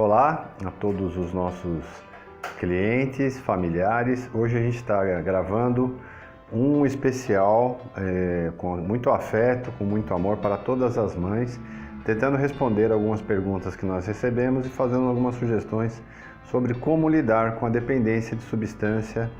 Olá a todos os nossos clientes, familiares. Hoje a gente está gravando um especial com muito afeto, com muito amor para todas as mães, tentando responder algumas perguntas que nós recebemos e fazendo algumas sugestões sobre como lidar com a dependência de substância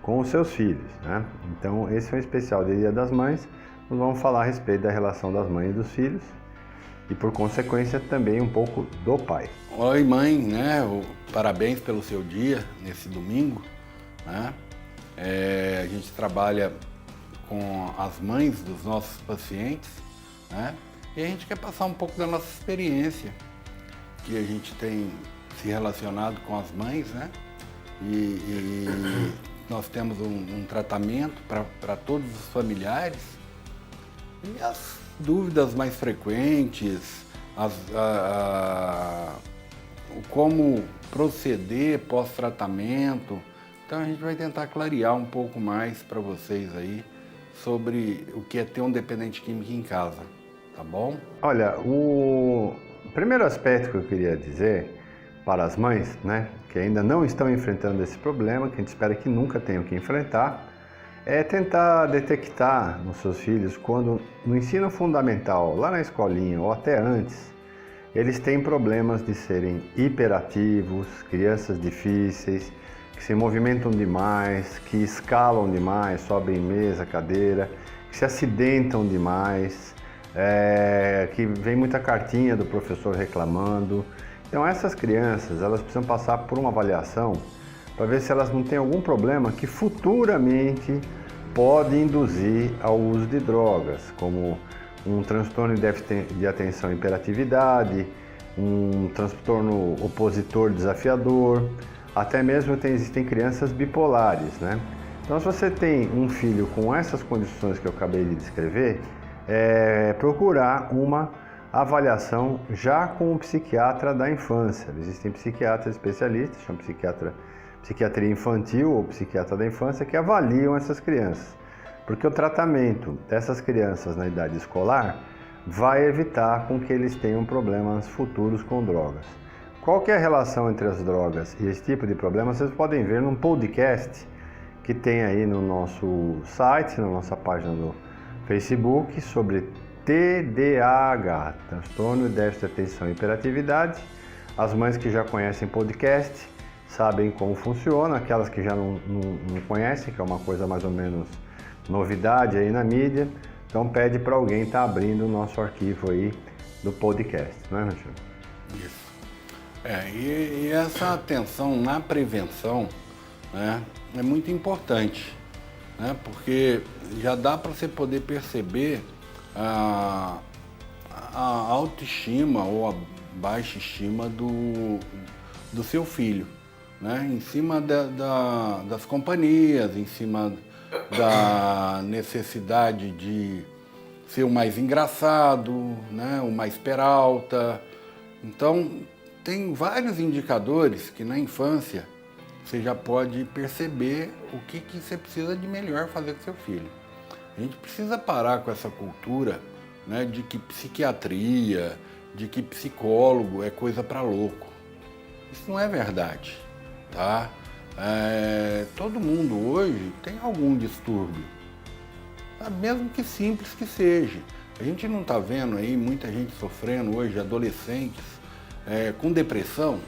com os seus filhos, né? Então esse é um especial de Dia das Mães. Nós vamos falar a respeito da relação das mães e dos filhos e, por consequência, também um pouco do pai. Oi, mãe, né? Parabéns pelo seu dia nesse domingo, né? A gente trabalha com as mães dos nossos pacientes, né? E a gente quer passar um pouco da nossa experiência, que a gente tem se relacionado com as mães, né? E nós temos um tratamento para todos os familiares. E as dúvidas mais frequentes, como proceder pós-tratamento. Então a gente vai tentar clarear um pouco mais para vocês aí sobre o que é ter um dependente químico em casa, tá bom? Olha, o primeiro aspecto que eu queria dizer para as mães, né, que ainda não estão enfrentando esse problema, que a gente espera que nunca tenham que enfrentar, é tentar detectar nos seus filhos quando no ensino fundamental, lá na escolinha ou até antes, eles têm problemas de serem hiperativos, crianças difíceis, que se movimentam demais, que escalam demais, sobem mesa, cadeira, que se acidentam demais, que vem muita cartinha do professor reclamando. Então essas crianças, elas precisam passar por uma avaliação para ver se elas não têm algum problema que futuramente pode induzir ao uso de drogas, como um transtorno de déficit de atenção e hiperatividade, um transtorno opositor desafiador, até mesmo existem crianças bipolares, né? Então, se você tem um filho com essas condições que eu acabei de descrever, procurar uma avaliação já com o psiquiatra da infância. Existem psiquiatras especialistas, chamam psiquiatria infantil ou psiquiatra da infância, que avaliam essas crianças, porque o tratamento dessas crianças na idade escolar vai evitar com que eles tenham problemas futuros com drogas. Qual que é a relação entre as drogas e esse tipo de problema? Vocês podem ver num podcast que tem aí no nosso site, na nossa página do Facebook, sobre TDAH, transtorno de déficit de atenção e hiperatividade. As mães que já conhecem podcast sabem como funciona, aquelas que já não conhecem, que é uma coisa mais ou menos novidade aí na mídia, então pede para alguém estar abrindo o nosso arquivo aí do podcast, não é, Rancho? Isso. E essa atenção na prevenção, né, é muito importante, né, porque já dá para você poder perceber a autoestima ou a baixa estima do seu filho, né, em cima das companhias, em cima da necessidade de ser o mais engraçado, né, o mais peralta. Então, tem vários indicadores que na infância você já pode perceber o que você precisa de melhor fazer com seu filho. A gente precisa parar com essa cultura, né, de que psiquiatria, de que psicólogo é coisa para louco. Isso não é verdade, tá? Todo mundo hoje tem algum distúrbio, tá? Mesmo que simples que seja. A gente não está vendo aí muita gente sofrendo hoje, adolescentes com depressão,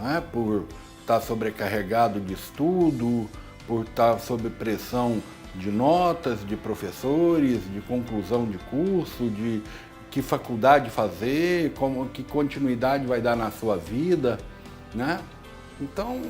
né? Por estar sobrecarregado de estudo, por estar sob pressão de notas, de professores, de conclusão de curso, de que faculdade fazer, que continuidade vai dar na sua vida, né? Então,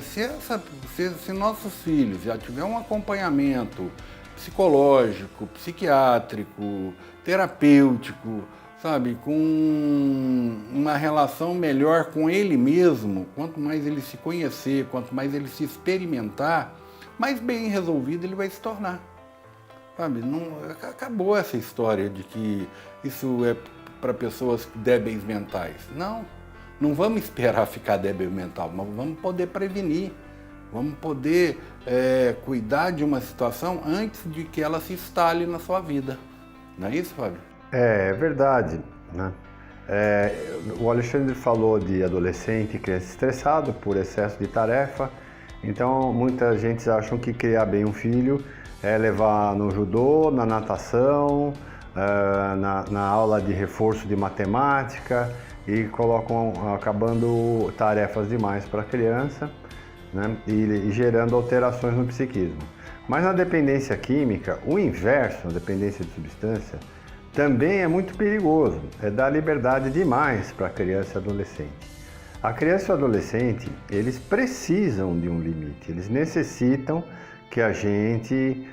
se nossos filhos já tiver um acompanhamento psicológico, psiquiátrico, terapêutico, sabe, com uma relação melhor com ele mesmo, quanto mais ele se conhecer, quanto mais ele se experimentar, mais bem resolvido ele vai se tornar. Sabe, acabou essa história de que isso é para pessoas débeis mentais. Não vamos esperar ficar débil mental, mas vamos poder prevenir, vamos poder cuidar de uma situação antes de que ela se instale na sua vida. Não é isso, Fábio? É verdade, né? O Alexandre falou de adolescente e criança estressado por excesso de tarefa. Então, muita gente acham que criar bem um filho é levar no judô, na natação, na aula de reforço de matemática e colocam acabando tarefas demais para a criança, né? E gerando alterações no psiquismo. Mas na dependência química, o inverso, a dependência de substância, também é muito perigoso, é dar liberdade demais para a criança e adolescente. A criança e o adolescente, eles precisam de um limite, eles necessitam que a gente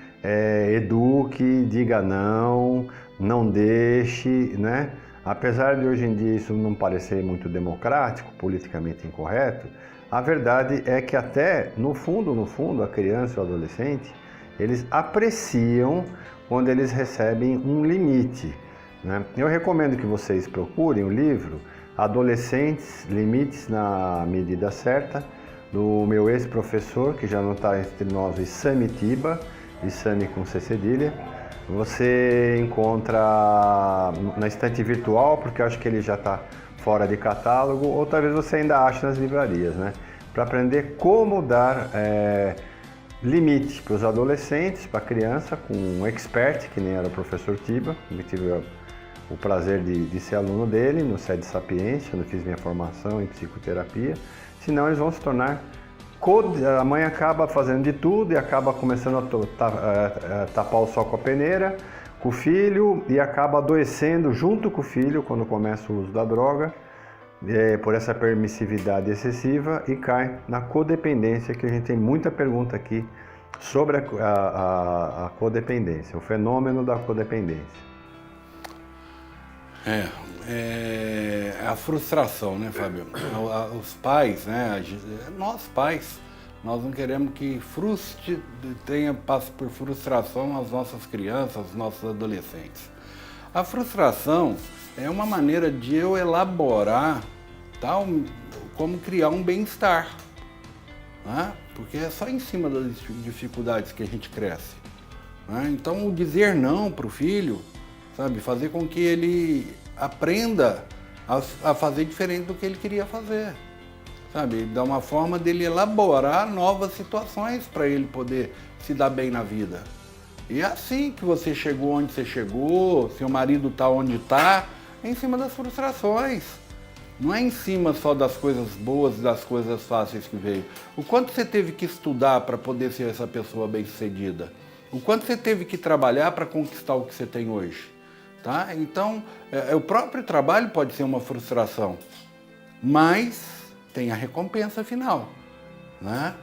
eduque, diga não, não deixe, né? Apesar de hoje em dia isso não parecer muito democrático, politicamente incorreto, a verdade é que até no fundo, a criança e o adolescente, eles apreciam quando eles recebem um limite, né? Eu recomendo que vocês procurem o livro Adolescentes, Limites na Medida Certa, do meu ex-professor, que já não está entre nós, Issami Tiba, Issami com C cedilha. Você encontra na estante virtual, porque eu acho que ele já está fora de catálogo, ou talvez você ainda ache nas livrarias, né? Para aprender como dar limite para os adolescentes, para a criança, com um expert, que nem era o professor Tiba. Eu tive o prazer de ser aluno dele no SED Sapiência, quando fiz minha formação em psicoterapia. Senão eles vão se tornar... A mãe acaba fazendo de tudo e acaba começando a tapar o sol com a peneira, com o filho, e acaba adoecendo junto com o filho quando começa o uso da droga, por essa permissividade excessiva, e cai na codependência, que a gente tem muita pergunta aqui sobre a codependência, o fenômeno da codependência. A frustração, né, Fábio? Os pais, né? Nós pais, nós não queremos que passe por frustração as nossas crianças, os nossos adolescentes. A frustração é uma maneira de eu elaborar como criar um bem-estar, né? Porque é só em cima das dificuldades que a gente cresce, né? Então, o dizer não para o filho, sabe, fazer com que ele aprenda a fazer diferente do que ele queria fazer, sabe, dar uma forma dele elaborar novas situações para ele poder se dar bem na vida. E é assim que você chegou onde você chegou, seu marido está onde está, é em cima das frustrações. Não é em cima só das coisas boas e das coisas fáceis que veio. O quanto você teve que estudar para poder ser essa pessoa bem-sucedida? O quanto você teve que trabalhar para conquistar o que você tem hoje? Tá? Então, o próprio trabalho pode ser uma frustração, mas tem a recompensa final, né?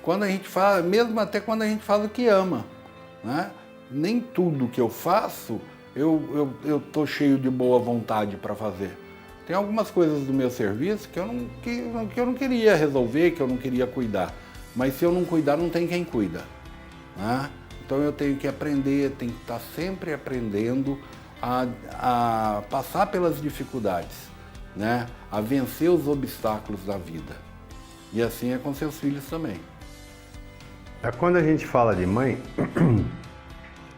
Quando a gente faz, mesmo até quando a gente faz o que ama, né? Nem tudo que eu faço, eu tô cheio de boa vontade para fazer. Tem algumas coisas do meu serviço que eu não queria resolver, que eu não queria cuidar. Mas se eu não cuidar, não tem quem cuida, né? Então eu tenho que aprender, tenho que estar sempre aprendendo a passar pelas dificuldades, né? A vencer os obstáculos da vida. E assim é com seus filhos também. Quando a gente fala de mãe,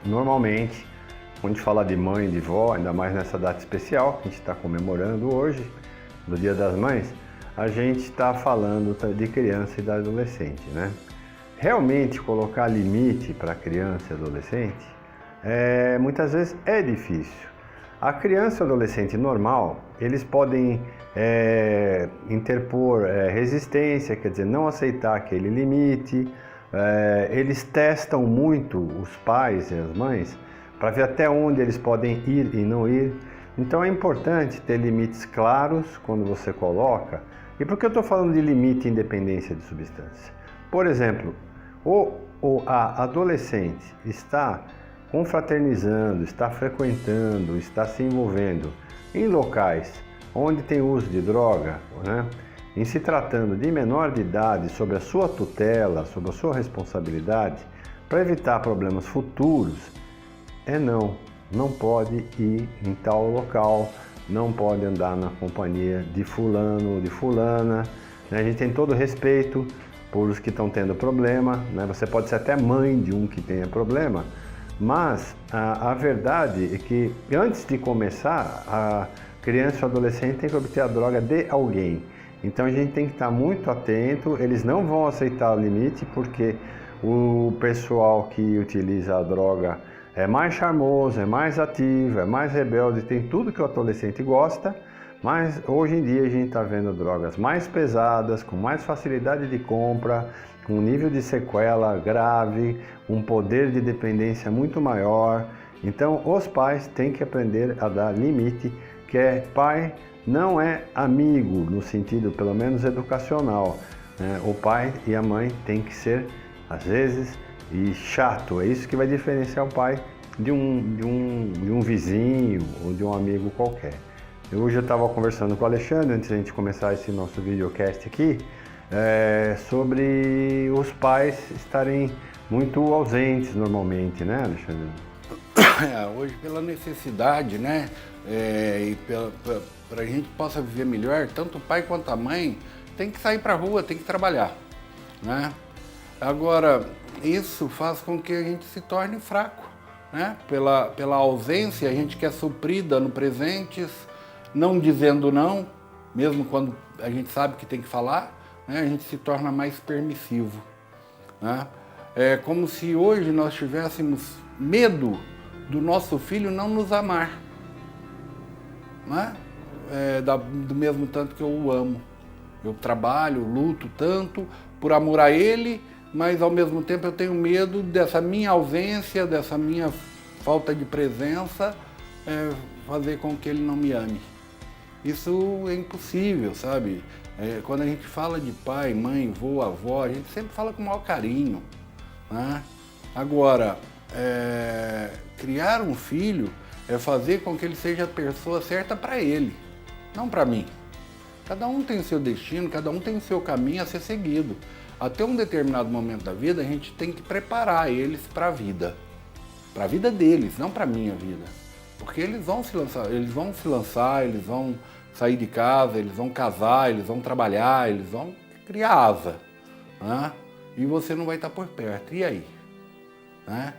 normalmente, quando a gente fala de mãe, de vó, ainda mais nessa data especial que a gente está comemorando hoje, do Dia das Mães, a gente está falando de criança e da adolescente, né? Realmente colocar limite para criança e adolescente muitas vezes é difícil. A criança e o adolescente normal, eles podem interpor resistência, quer dizer, não aceitar aquele limite. Eles testam muito os pais e as mães para ver até onde eles podem ir e não ir. Então é importante ter limites claros quando você coloca. E por que eu estou falando de limite e independência de substância? Por exemplo, a adolescente está confraternizando, está frequentando, está se envolvendo em locais onde tem uso de droga, né? Em se tratando de menor de idade, sob a sua tutela, sob a sua responsabilidade, para evitar problemas futuros, não pode ir em tal local, não pode andar na companhia de fulano ou de fulana, né? A gente tem todo respeito por os que estão tendo problema, né? Você pode ser até mãe de um que tenha problema, mas a verdade é que antes de começar, criança ou adolescente tem que obter a droga de alguém. Então a gente tem que estar muito atento, eles não vão aceitar o limite porque o pessoal que utiliza a droga é mais charmoso, é mais ativo, é mais rebelde, tem tudo que o adolescente gosta, mas hoje em dia a gente está vendo drogas mais pesadas, com mais facilidade de compra, com um nível de sequela grave, um poder de dependência muito maior. Então os pais têm que aprender a dar limite, que é pai não é amigo no sentido pelo menos educacional, né? O pai e a mãe têm que ser às vezes e chato, é isso que vai diferenciar o pai de um vizinho ou de um amigo qualquer. Hoje eu estava conversando com o Alexandre, antes de a gente começar esse nosso videocast aqui, sobre os pais estarem muito ausentes normalmente, né, Alexandre? Hoje pela necessidade, né, e para a gente possa viver melhor, tanto o pai quanto a mãe tem que sair para a rua, tem que trabalhar, né? Agora, isso faz com que a gente se torne fraco, né? Pela ausência, a gente quer suprir dando presentes, não dizendo não, mesmo quando a gente sabe que tem que falar, né? A gente se torna mais permissivo, né? É como se hoje nós tivéssemos medo do nosso filho não nos amar, né? Do mesmo tanto que eu o amo. Eu trabalho, luto tanto por amor a ele, mas ao mesmo tempo eu tenho medo dessa minha ausência, dessa minha falta de presença, fazer com que ele não me ame. Isso é impossível, sabe? Quando a gente fala de pai, mãe, vô, avó, a gente sempre fala com o maior carinho, né? Agora, criar um filho é fazer com que ele seja a pessoa certa para ele, não para mim. Cada um tem o seu destino, cada um tem o seu caminho a ser seguido. Até um determinado momento da vida, a gente tem que preparar eles para a vida deles, não para a minha vida. Porque eles vão se lançar, eles vão sair de casa, eles vão casar, eles vão trabalhar, eles vão criar asa, né? E você não vai estar por perto. E aí? Né?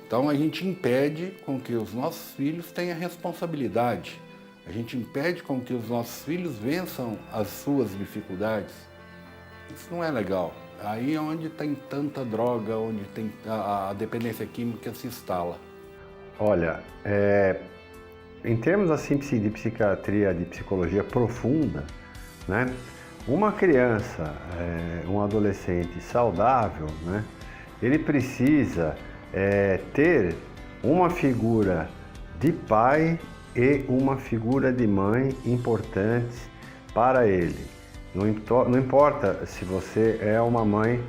Então a gente impede com que os nossos filhos tenham responsabilidade. A gente impede com que os nossos filhos vençam as suas dificuldades. Isso não é legal. Aí é onde tem tanta droga, onde tem a dependência química se instala. Olha, em termos assim de psiquiatria, de psicologia profunda, né? Uma criança, um adolescente saudável, né? Ele precisa ter uma figura de pai e uma figura de mãe importantes para ele. Não importa se você é uma mãe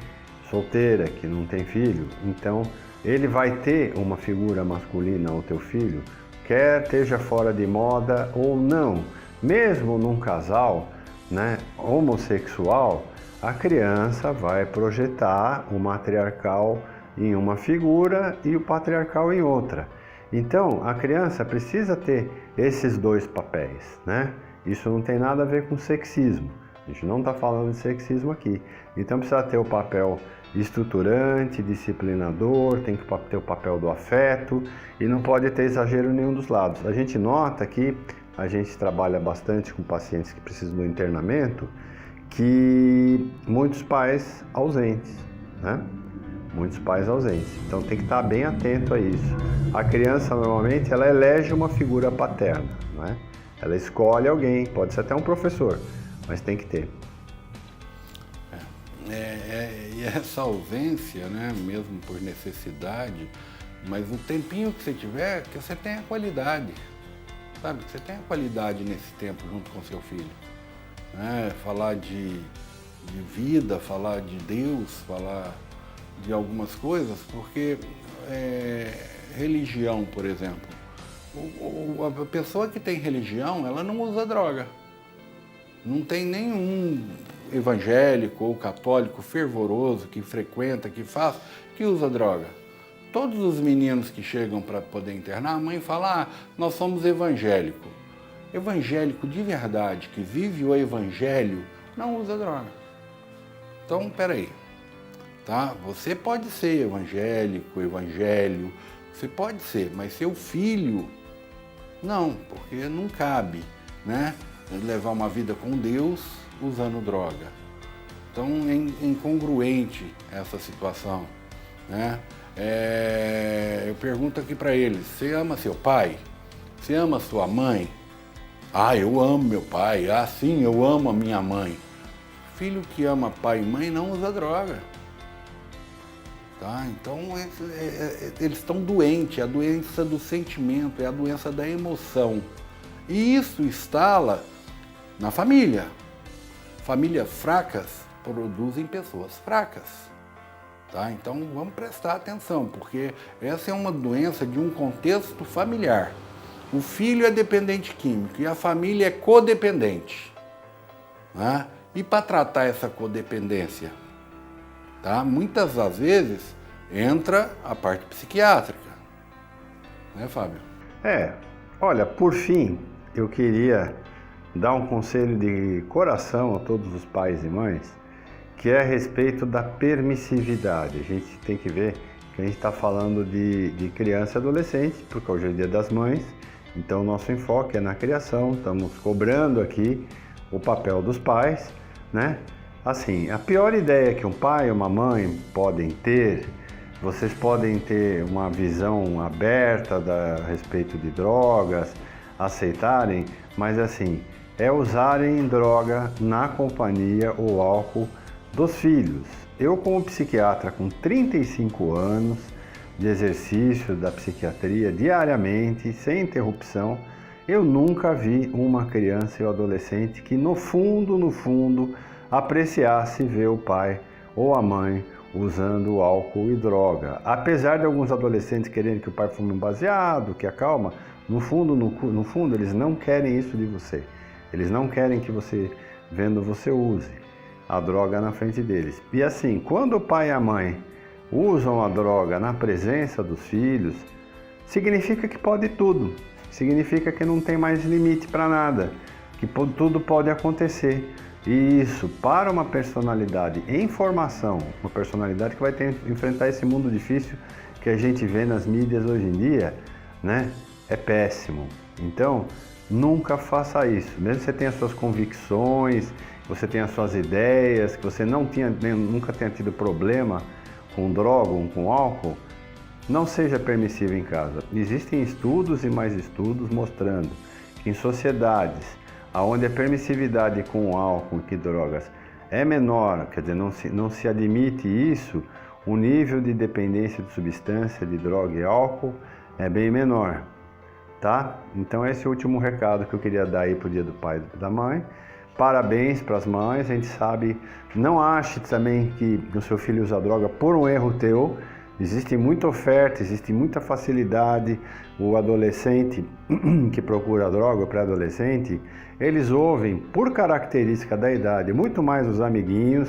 solteira que não tem filho, então ele vai ter uma figura masculina, o teu filho, quer esteja fora de moda ou não. Mesmo num casal, né, homossexual, a criança vai projetar o matriarcal em uma figura e o patriarcal em outra. Então, a criança precisa ter esses dois papéis, né? Isso não tem nada a ver com sexismo. A gente não está falando de sexismo aqui. Então, precisa ter o papel estruturante, disciplinador, tem que ter o papel do afeto e não pode ter exagero em nenhum dos lados. A gente nota que a gente trabalha bastante com pacientes que precisam do internamento, que muitos pais ausentes, né? Muitos pais ausentes. Então tem que estar bem atento a isso. A criança normalmente ela elege uma figura paterna, não é? Ela escolhe alguém, pode ser até um professor, mas tem que ter. E essa ausência, né, mesmo por necessidade, mas o tempinho que você tiver, que você tenha qualidade, sabe? Que você tenha qualidade nesse tempo junto com seu filho, né? Falar de vida, falar de Deus, falar de algumas coisas, porque religião, por exemplo, a pessoa que tem religião, ela não usa droga. Não tem nenhum evangélico ou católico fervoroso que frequenta, que faz, que usa droga. Todos os meninos que chegam para poder internar, a mãe fala, nós somos evangélico. Evangélico de verdade, que vive o evangelho, não usa droga. Então, peraí. Tá? Você pode ser evangélico, evangelho, você pode ser, mas seu filho Não, porque não cabe, né, levar uma vida com Deus usando droga. Então é incongruente essa situação, né? Eu pergunto aqui para eles: você ama seu pai? Você ama sua mãe? Ah, eu amo meu pai. Ah, sim, eu amo a minha mãe. Filho que ama pai e mãe não usa droga. Tá? Então eles estão doentes, é a doença do sentimento, é a doença da emoção. E isso instala na família. Famílias fracas produzem pessoas fracas. Tá? Então vamos prestar atenção, porque essa é uma doença de um contexto familiar. O filho é dependente químico e a família é codependente. Né? E para tratar essa codependência, tá? Muitas das vezes entra a parte psiquiátrica. Né, Fábio? Olha, por fim, eu queria dar um conselho de coração a todos os pais e mães, que é a respeito da permissividade. A gente tem que ver que a gente está falando de criança e adolescente, porque hoje é o Dia das Mães, então o nosso enfoque é na criação, estamos cobrando aqui o papel dos pais, né? Assim, a pior ideia que um pai e uma mãe podem ter, vocês podem ter uma visão aberta a respeito de drogas, aceitarem, mas assim, é usarem droga na companhia ou álcool dos filhos. Eu, como psiquiatra com 35 anos de exercício da psiquiatria diariamente, sem interrupção, eu nunca vi uma criança ou adolescente que no fundo, apreciasse ver o pai ou a mãe usando álcool e droga. Apesar de alguns adolescentes quererem que o pai fume um baseado, que acalma, no fundo eles não querem isso de você. Eles não querem que você, vendo você, use a droga na frente deles. E assim, quando o pai e a mãe usam a droga na presença dos filhos, significa que pode tudo. Significa que não tem mais limite para nada, que tudo pode acontecer. E isso, para uma personalidade em formação, uma personalidade que vai ter que enfrentar esse mundo difícil que a gente vê nas mídias hoje em dia, né? É péssimo. Então, nunca faça isso. Mesmo que você tenha suas convicções, você tenha suas ideias, que você nunca tenha tido problema com droga ou com álcool, não seja permissivo em casa. Existem estudos e mais estudos mostrando que em sociedades onde a permissividade com álcool e drogas é menor, quer dizer, não se admite isso, o nível de dependência de substância, de droga e álcool é bem menor, tá? Então esse é o último recado que eu queria dar aí pro Dia do Pai e da Mãe. Parabéns para as mães, a gente sabe, não ache também que o seu filho usa droga por um erro teu. Existe muita oferta, existe muita facilidade. O adolescente que procura droga, o pré-adolescente, eles ouvem, por característica da idade, muito mais os amiguinhos,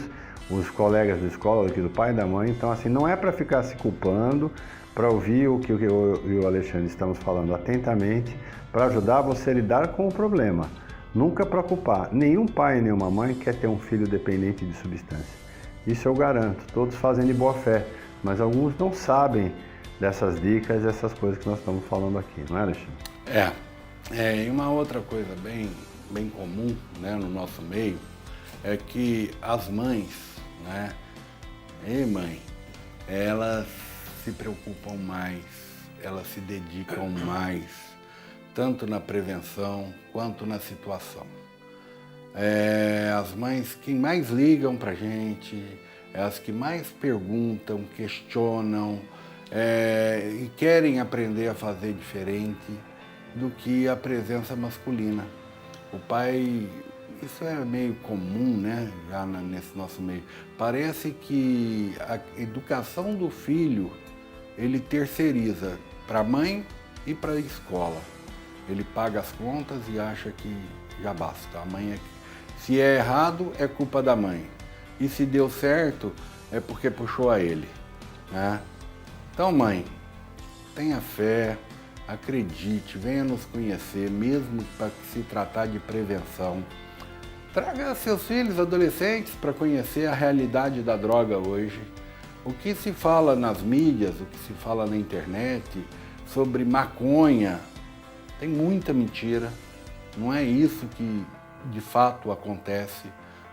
os colegas da escola do que do pai e da mãe. Então, assim, não é para ficar se culpando, para ouvir o que eu e o Alexandre estamos falando atentamente, para ajudar você a lidar com o problema. Nunca para culpar. Nenhum pai e nenhuma mãe quer ter um filho dependente de substância. Isso eu garanto, todos fazem de boa fé. Mas alguns não sabem dessas dicas, dessas coisas que nós estamos falando aqui, não é, Alexandre? E uma outra coisa bem comum, né, no nosso meio é que as mães, né, elas se preocupam mais, elas se dedicam mais, tanto na prevenção quanto na situação. As mães que mais ligam pra gente, é as que mais perguntam, questionam e querem aprender a fazer diferente do que a presença masculina. O pai, isso é meio comum, né, já nesse nosso meio. Parece que a educação do filho, ele terceiriza para a mãe e para a escola. Ele paga as contas e acha que já basta. A mãe se é errado, é culpa da mãe. E se deu certo, é porque puxou a ele, né? Então, mãe, tenha fé, acredite, venha nos conhecer, mesmo para se tratar de prevenção. Traga seus filhos adolescentes para conhecer a realidade da droga hoje. O que se fala nas mídias, o que se fala na internet sobre maconha, Tem muita mentira, não é isso que de fato acontece,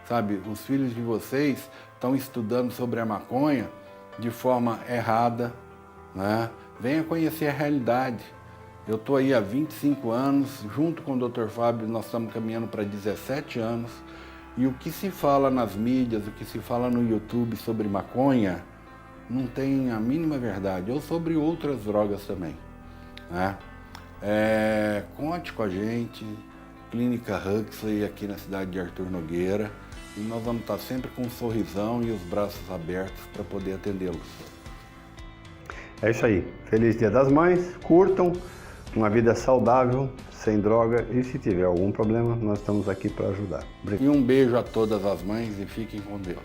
sabe? Os filhos de vocês estão estudando sobre a maconha de forma errada, né? Venha conhecer a realidade. Eu estou aí há 25 anos, junto com o Dr. Fábio, nós estamos caminhando para 17 anos, e o que se fala nas mídias, o que se fala no YouTube sobre maconha, não tem a mínima verdade, ou sobre outras drogas também, né? Conte com a gente, Clínica Huxley, aqui na cidade de Arthur Nogueira, e nós vamos estar sempre com um sorrisão e os braços abertos para poder atendê-los. É isso aí. Feliz Dia das Mães, curtam uma vida saudável, sem droga, e se tiver algum problema, nós estamos aqui para ajudar. E um beijo a todas as mães e fiquem com Deus.